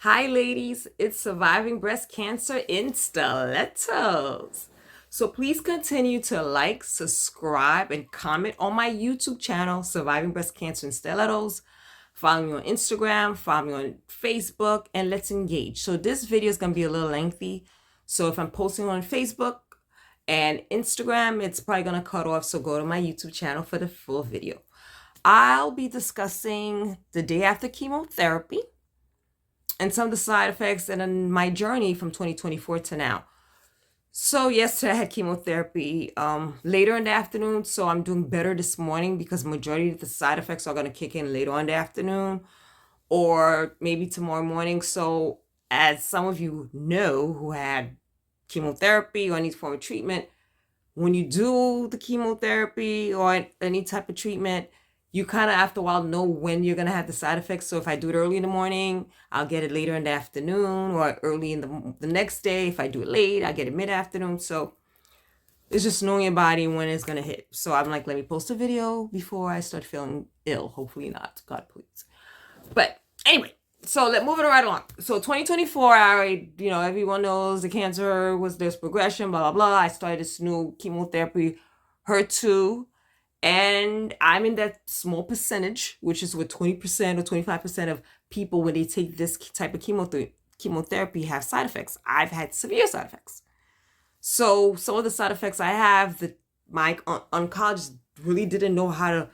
Hi, ladies. It's Surviving Breast Cancer in Stilettos. So please continue to like, subscribe, and comment on my YouTube channel, Surviving Breast Cancer in Stilettos. Follow me on Instagram, follow me on Facebook, and let's engage. So this video is going to be a little lengthy. So if I'm posting on Facebook and Instagram, it's probably going to cut off. So go to my YouTube channel for the full video. I'll be discussing the day after chemotherapy and some of the side effects and then my journey from 2024 to now. So yesterday I had chemotherapy later in the afternoon, so I'm doing better this morning because majority of the side effects are going to kick in later on in the afternoon or maybe tomorrow morning. So as some of you know who had chemotherapy or any form of treatment, when you do the chemotherapy or any type of treatment, you kind of after a while know when you're going to have the side effects. So if I do it early in the morning, I'll get it later in the afternoon, or early in the next day. If I do it late, I get it mid-afternoon. So it's just knowing your body when it's going to hit. So I'm like, let me post a video before I start feeling ill. Hopefully not. God, please. But anyway, so moving right along. So 2024, everyone knows the cancer was this progression, blah, blah, blah. I started this new chemotherapy, HER2. And I'm in that small percentage, which is with 20% or 25% of people when they take this type of chemotherapy have side effects. I've had severe side effects. So some of the side effects I have that my oncologist really didn't know how to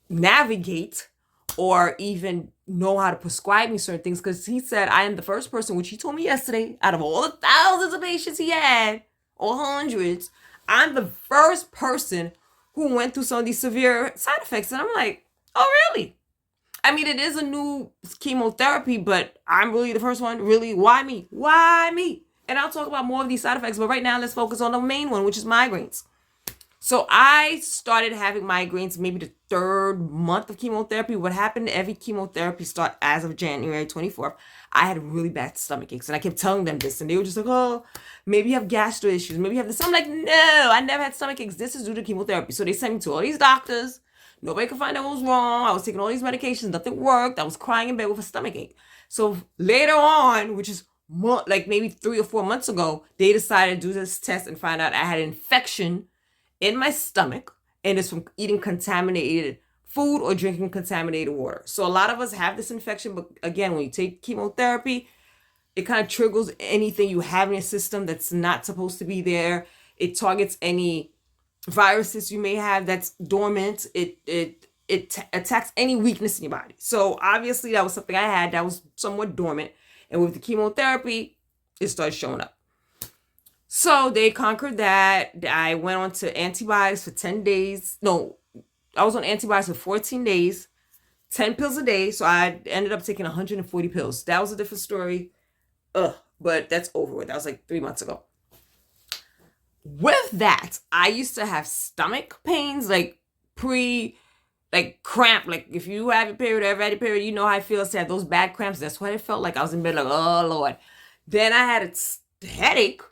navigate or even know how to prescribe me certain things, because he said I am the first person, which he told me yesterday, out of all the thousands of patients he had, or hundreds, I'm the first person who went through some of these severe side effects. And I'm like, oh, really? I mean, it is a new chemotherapy, but I'm really the first one. Really? Why me? Why me? And I'll talk about more of these side effects, but right now let's focus on the main one, which is migraines. So I started having migraines maybe the third month of chemotherapy. What happened, every chemotherapy start as of January 24th, I had really bad stomach aches. And I kept telling them this. And they were just like, oh, maybe you have gastro issues. Maybe you have this. I'm like, no, I never had stomach aches. This is due to chemotherapy. So they sent me to all these doctors. Nobody could find out what was wrong. I was taking all these medications. Nothing worked. I was crying in bed with a stomach ache. So later on, which is like maybe 3 or 4 months ago, they decided to do this test and find out I had an infection in my stomach, and it's from eating contaminated food or drinking contaminated water. So a lot of us have this infection, but again, when you take chemotherapy, it kind of triggers anything you have in your system that's not supposed to be there. It targets any viruses you may have that's dormant. It attacks any weakness in your body. So obviously that was something I had that was somewhat dormant, and with the chemotherapy, it started showing up. So they conquered that. I went on to antibiotics for 10 days. No, I was on antibiotics for 14 days, 10 pills a day. So I ended up taking 140 pills. That was a different story. But that's over with. That was like 3 months ago. With that, I used to have stomach pains, like cramp. Like if you have a period or ever had a period, you know how I feel. To have those bad cramps. That's what it felt like. I was in bed like, oh, Lord. Then I had a headache.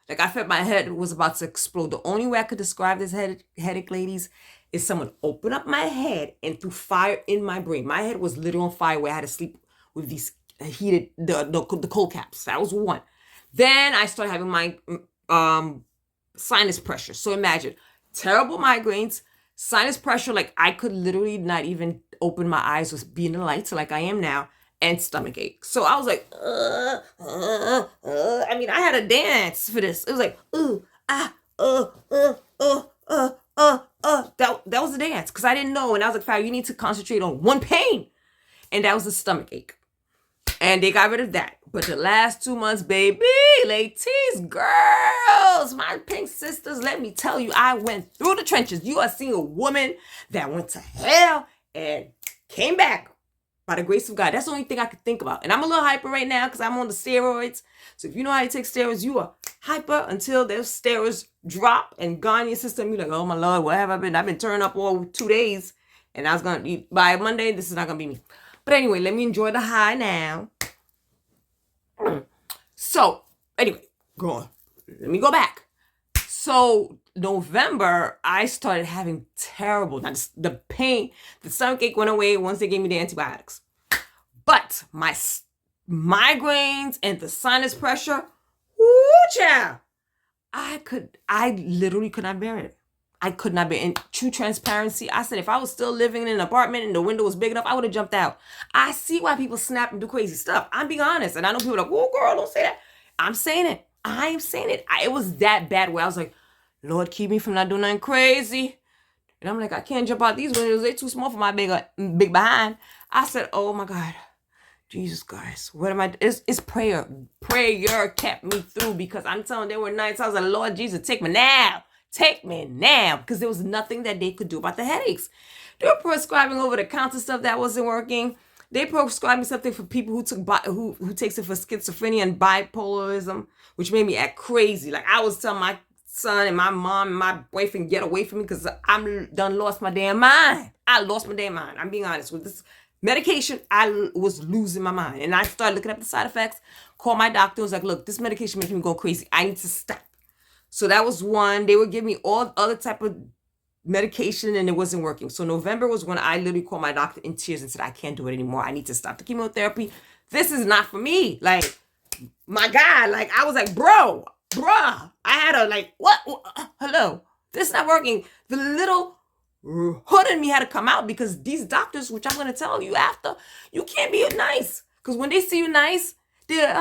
Like I felt my head was about to explode. The only way I could describe this headache, ladies, is someone opened up my head and threw fire in my brain. My head was literally on fire where I had to sleep with these heated, the cold caps. That was one. Then I started having my sinus pressure. So imagine, terrible migraines, sinus pressure, like I could literally not even open my eyes with being in the lights like I am now, and stomach ache. So I was like, I mean, I had a dance for this. It was like, that was the dance, because I didn't know. And I was like, Fire, you need to concentrate on one pain. And that was the stomach ache. And they got rid of that. But the last 2 months, baby, ladies, girls, my pink sisters, let me tell you, I went through the trenches. You are seeing a woman that went to hell and came back by the grace of God. That's the only thing I could think about. And I'm a little hyper right now because I'm on the steroids. So if you know how to take steroids, you are hyper until those steroids drop and gone in your system. You're like, oh my Lord, what have I been? I've been turning up all 2 days. And I was going to eat by Monday. This is not going to be me. But anyway, let me enjoy the high now. So anyway, let me go back. So November, I started having terrible, the pain, the stomach ache went away once they gave me the antibiotics. But my migraines and the sinus pressure, woo, child. I literally could not bear it. I could not bear it. In true transparency, I said if I was still living in an apartment and the window was big enough, I would have jumped out. I see why people snap and do crazy stuff. I'm being honest. And I know people are like, oh, girl, don't say that. I'm saying it. I am saying it. It was that bad where I was like, Lord, keep me from not doing nothing crazy. And I'm like, I can't jump out these windows. They're too small for my big behind. I said, oh, my God. Jesus Christ, what am I? It's prayer. Prayer kept me through because I'm telling you, there were nights I was like, Lord Jesus, take me now. Take me now. Because there was nothing that they could do about the headaches. They were prescribing over-the-counter stuff that wasn't working. They prescribed me something for people who takes it for schizophrenia and bipolarism, which made me act crazy. Like I was telling my son and my mom and my boyfriend, get away from me because I'm done lost my damn mind. I lost my damn mind. I'm being honest with this. Medication, I was losing my mind. And I started looking up the side effects, called my doctor, was like, look, this medication makes me go crazy. I need to stop. So that was one. They would give me all other type of medication and it wasn't working. So November was when I literally called my doctor in tears and said, I can't do it anymore. I need to stop the chemotherapy. This is not for me. Like, my God, like I was like, bruh, I had a like, what? Hello, this is not working. The little hood in me had to come out because these doctors, which I'm going to tell you after, you can't be nice. Because when they see you nice, they're,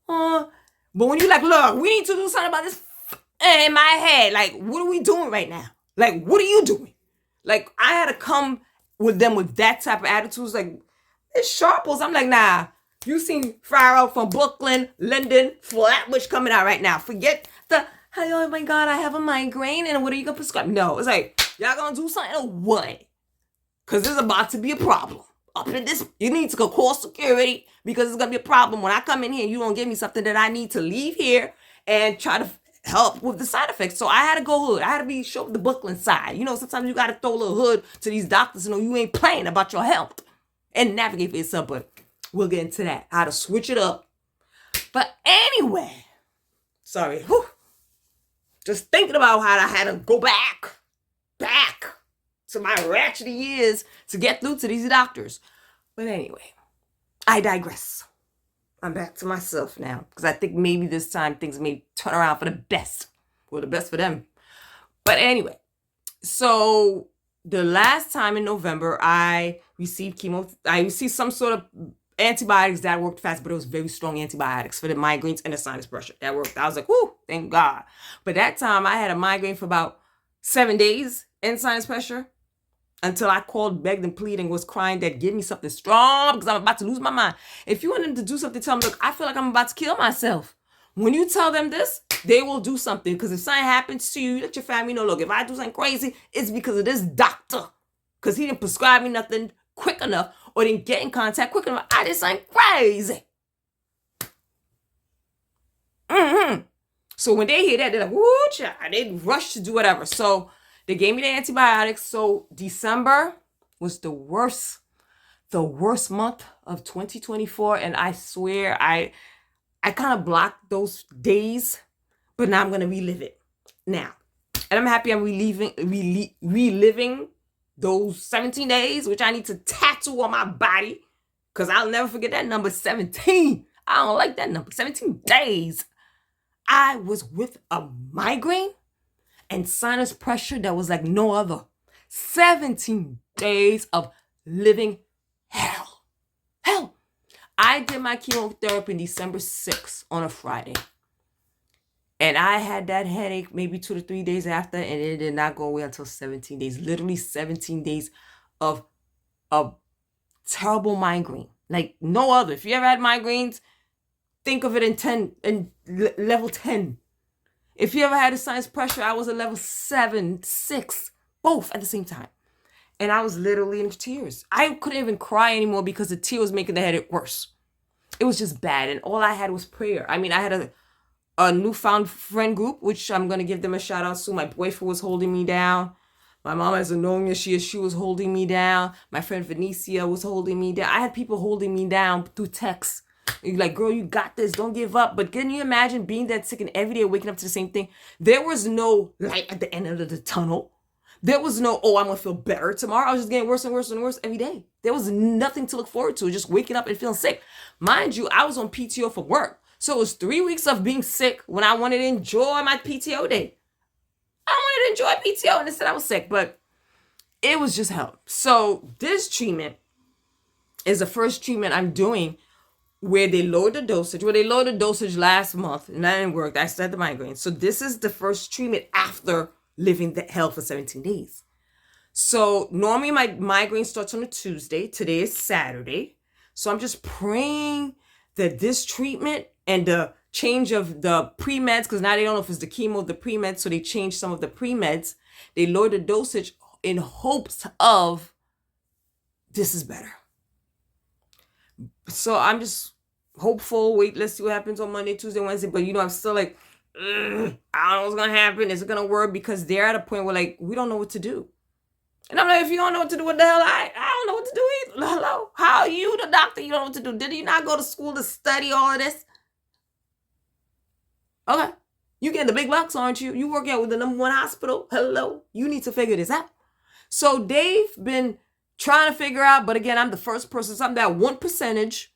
but when you like, look, we need to do something about this in my head. Like, what are we doing right now? Like, what are you doing? Like, I had to come with them with that type of attitudes. Like, it's sharples. I'm like, nah, you seen Pharaoh from Brooklyn, London, Flatbush coming out right now. Forget the, oh my God, I have a migraine and what are you going to prescribe? No, it's like, y'all gonna do something or what? Because there's about to be a problem. Up in this, you need to go call security because it's gonna be a problem when I come in here and you don't give me something that I need to leave here and try to help with the side effects. So I had to go hood. I had to show the Brooklyn side. You know, sometimes you gotta throw a little hood to these doctors to know you ain't playing about your health and navigate for yourself. But we'll get into that. How to switch it up. But anyway, sorry. Whew. Just thinking about how I had to go back to my ratchet years to get through to these doctors. But anyway, I digress. I'm back to myself now because I think maybe this time things may turn around for the best. Well, the best for them. But anyway, so the last time in November, I received chemo. I received some sort of antibiotics that worked fast, but it was very strong antibiotics for the migraines and the sinus pressure. That worked. I was like, whoo, thank God. But that time I had a migraine for about 7 days and sinus pressure until I called, begged and pleaded and was crying that give me something strong because I'm about to lose my mind. If you want them to do something, tell them, look, I feel like I'm about to kill myself. When you tell them this, they will do something because if something happens to you, let your family know, look, if I do something crazy, it's because of this doctor because he didn't prescribe me nothing quick enough or didn't get in contact quick enough. I did something crazy. So when they hear that, they're like, woo, child. They rush to do whatever. So they gave me the antibiotics. So December was the worst month of 2024. And I swear I kind of blocked those days, but now I'm going to relive it now. And I'm happy I'm reliving those 17 days, which I need to tattoo on my body because I'll never forget that number 17. I don't like that number. 17 days. I was with a migraine and sinus pressure that was like no other. 17 days of living hell. Hell. I did my chemotherapy on December 6th on a Friday. And I had that headache maybe 2 to 3 days after, and it did not go away until 17 days. Literally 17 days of terrible migraine. Like no other. If you ever had migraines, think of it in level 10. If you ever had a sinus pressure, I was at level 7, 6, both at the same time. And I was literally in tears. I couldn't even cry anymore because the tear was making the headache worse. It was just bad. And all I had was prayer. I mean, I had a newfound friend group, which I'm going to give them a shout out to. My boyfriend was holding me down. My mom, as annoying as she is, she was holding me down. My friend Venetia was holding me down. I had people holding me down through text. You're like, girl, you got this. Don't give up. But can you imagine being that sick and every day waking up to the same thing? There was no light at the end of the tunnel. There was no, oh, I'm going to feel better tomorrow. I was just getting worse and worse and worse every day. There was nothing to look forward to, just waking up and feeling sick. Mind you, I was on PTO for work. So it was 3 weeks of being sick when I wanted to enjoy my PTO day. I wanted to enjoy PTO and instead I was sick, but it was just hell. So this treatment is the first treatment I'm doing where they lowered the dosage. Well, they lowered the dosage last month and that didn't work. I still had the migraine. So this is the first treatment after living the hell for 17 days. So normally my migraine starts on a Tuesday. Today is Saturday. So I'm just praying that this treatment and the change of the pre-meds, because now they don't know if it's the chemo or the pre-meds, so they changed some of the pre-meds. They lowered the dosage in hopes of this is better. So I'm just hopeful. Wait, let's see what happens on Monday, Tuesday, Wednesday. But I'm still like, I don't know what's gonna happen. Is it gonna work? Because they're at a point where like we don't know what to do. And I'm like, if you don't know what to do, what the hell? I don't know what to do either. Hello, how are you the doctor? You don't know what to do. Did you not go to school to study all of this? Okay, you getting the big bucks, aren't you? You work out with the #1 hospital. Hello, you need to figure this out. So they've been trying to figure out, but again, I'm the first person. So I'm that 1%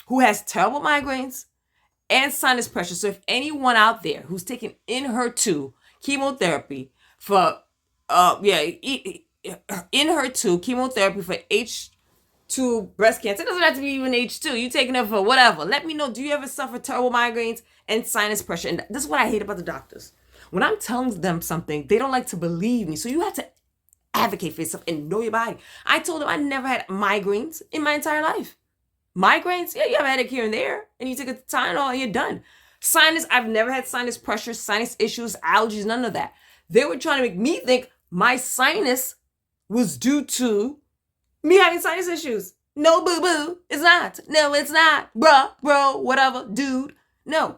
who has terrible migraines and sinus pressure. So if anyone out there who's taking Enhertu chemotherapy for, Enhertu chemotherapy for H2 breast cancer, it doesn't have to be even H2. You taking it for whatever. Let me know. Do you ever suffer terrible migraines and sinus pressure? And this is what I hate about the doctors. When I'm telling them something, they don't like to believe me. So you have to advocate for yourself and know your body. I told them I never had migraines in my entire life. Migraines, yeah, you have a headache here and there, and you take a Tylenol and you're done. Sinus, I've never had sinus pressure, sinus issues, allergies, none of that. They were trying to make me think my sinus was due to me having sinus issues. No, boo-boo, it's not. No, it's not. Bruh, bro, whatever, dude. No.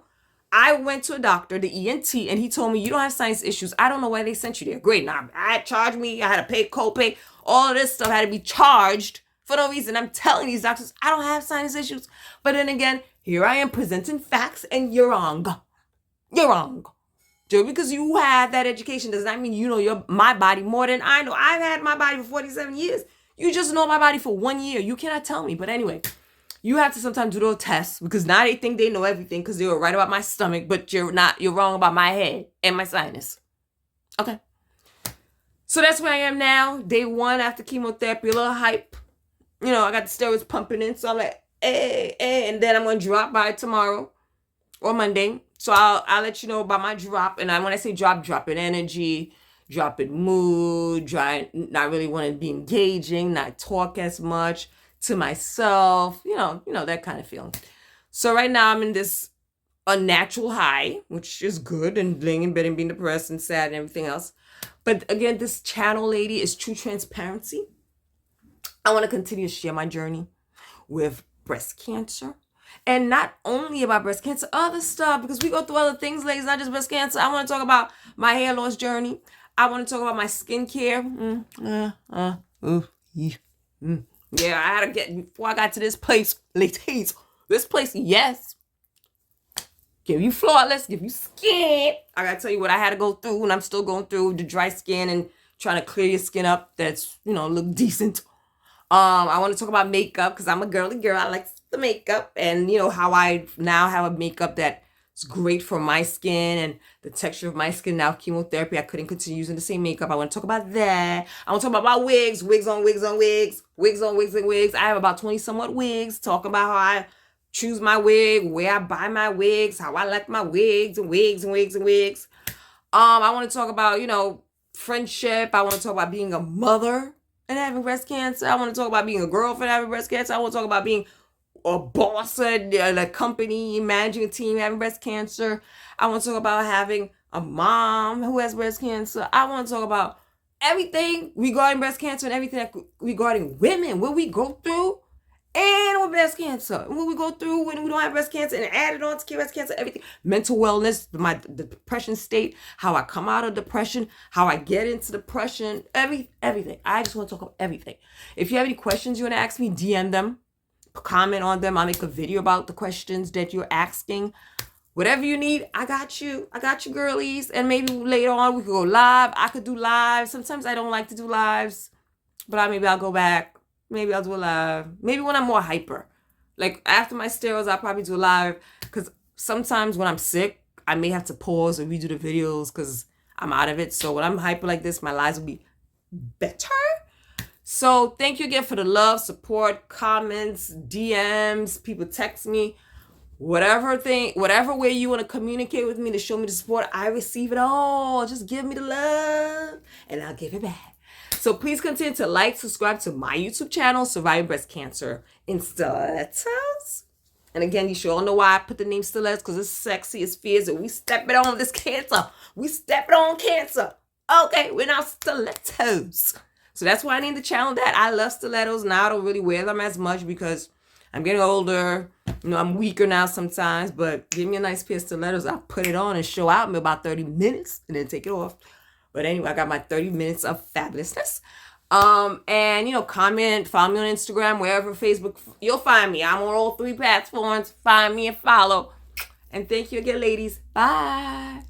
I went to a doctor, the ENT, and he told me, you don't have sinus issues. I don't know why they sent you there. Great. Now, I had charged me. I had to pay copay. All of this stuff had to be charged for no reason. I'm telling these doctors, I don't have sinus issues. But then again, here I am presenting facts, and you're wrong. You're wrong. Just because you have that education does not mean you know my body more than I know. I've had my body for 47 years. You just know my body for 1 year. You cannot tell me. But anyway, you have to sometimes do those tests because now they think they know everything because they were right about my stomach, but you're not. You're wrong about my head and my sinus. Okay. So that's where I am now. Day 1 after chemotherapy, a little hype. I got the steroids pumping in. So I'm like, hey. And then I'm going to drop by tomorrow or Monday. So I'll let you know about my drop. And when I say drop in energy, drop in mood, not really want to be engaging, not talk as much to myself, that kind of feeling. So right now I'm in this unnatural high, which is good, and laying in bed and being depressed and sad and everything else. But again, this channel, lady, is true transparency. I want to continue to share my journey with breast cancer. And not only about breast cancer, other stuff, because we go through other things, ladies, not just breast cancer. I want to talk about my hair loss journey. I want to talk about my skincare. Yeah, I had to get, before I got to this place, ladies, this place, yes, give you flawless, give you skin. I got to tell you what I had to go through, and I'm still going through the dry skin and trying to clear your skin up that's, look decent. I want to talk about makeup because I'm a girly girl. I like the makeup, and how I now have a makeup that's great for my skin and the texture of my skin. Now chemotherapy, I couldn't continue using the same makeup. I want to talk about that. I want to talk about my wigs on wigs on wigs, wigs on wigs and wigs. I have about 20 somewhat wigs. Talk about how I choose my wig, where I buy my wigs, how I like my wigs and wigs and wigs and wigs. I want to talk about friendship. I want to talk about being a mother and having breast cancer. I want to talk about being a girlfriend having breast cancer. I want to talk about being a boss at a company, managing a team, having breast cancer. I want to talk about having a mom who has breast cancer. I want to talk about everything regarding breast cancer and everything regarding women, what we go through, and with breast cancer, what we go through when we don't have breast cancer, and add it on to breast cancer, everything. Mental wellness, the depression state, how I come out of depression, how I get into depression, everything. I just want to talk about everything. If you have any questions you want to ask me, DM them. Comment on them. I'll make a video about the questions that you're asking. Whatever you need, I got you. I got you, girlies. And maybe later on we could go live. I could do lives. Sometimes I don't like to do lives, but maybe I'll go back. Maybe I'll do a live. Maybe when I'm more hyper. Like after my steroids, I'll probably do a live. Because sometimes when I'm sick, I may have to pause or redo the videos because I'm out of it. So when I'm hyper like this, my lives will be better. So thank you again for the love, support, comments, DMs, people text me, whatever way you want to communicate with me to show me the support, I receive it all. Just give me the love and I'll give it back. So please continue to like, subscribe to my YouTube channel, Surviving Breast Cancer in Stilettos. And again, you should all know why I put the name Stilettos, because it's sexy, it's fierce, and we step it on this cancer. We step it on cancer. Okay, we're now Stilettos. So that's why I named the channel that. I love stilettos. Now I don't really wear them as much because I'm getting older. You know, I'm weaker now sometimes. But give me a nice pair of stilettos. I'll put it on and show out in about 30 minutes and then take it off. But anyway, I got my 30 minutes of fabulousness. And, you know, comment, follow me on Instagram, wherever, Facebook. You'll find me. I'm on all 3 platforms. Find me and follow. And thank you again, ladies. Bye.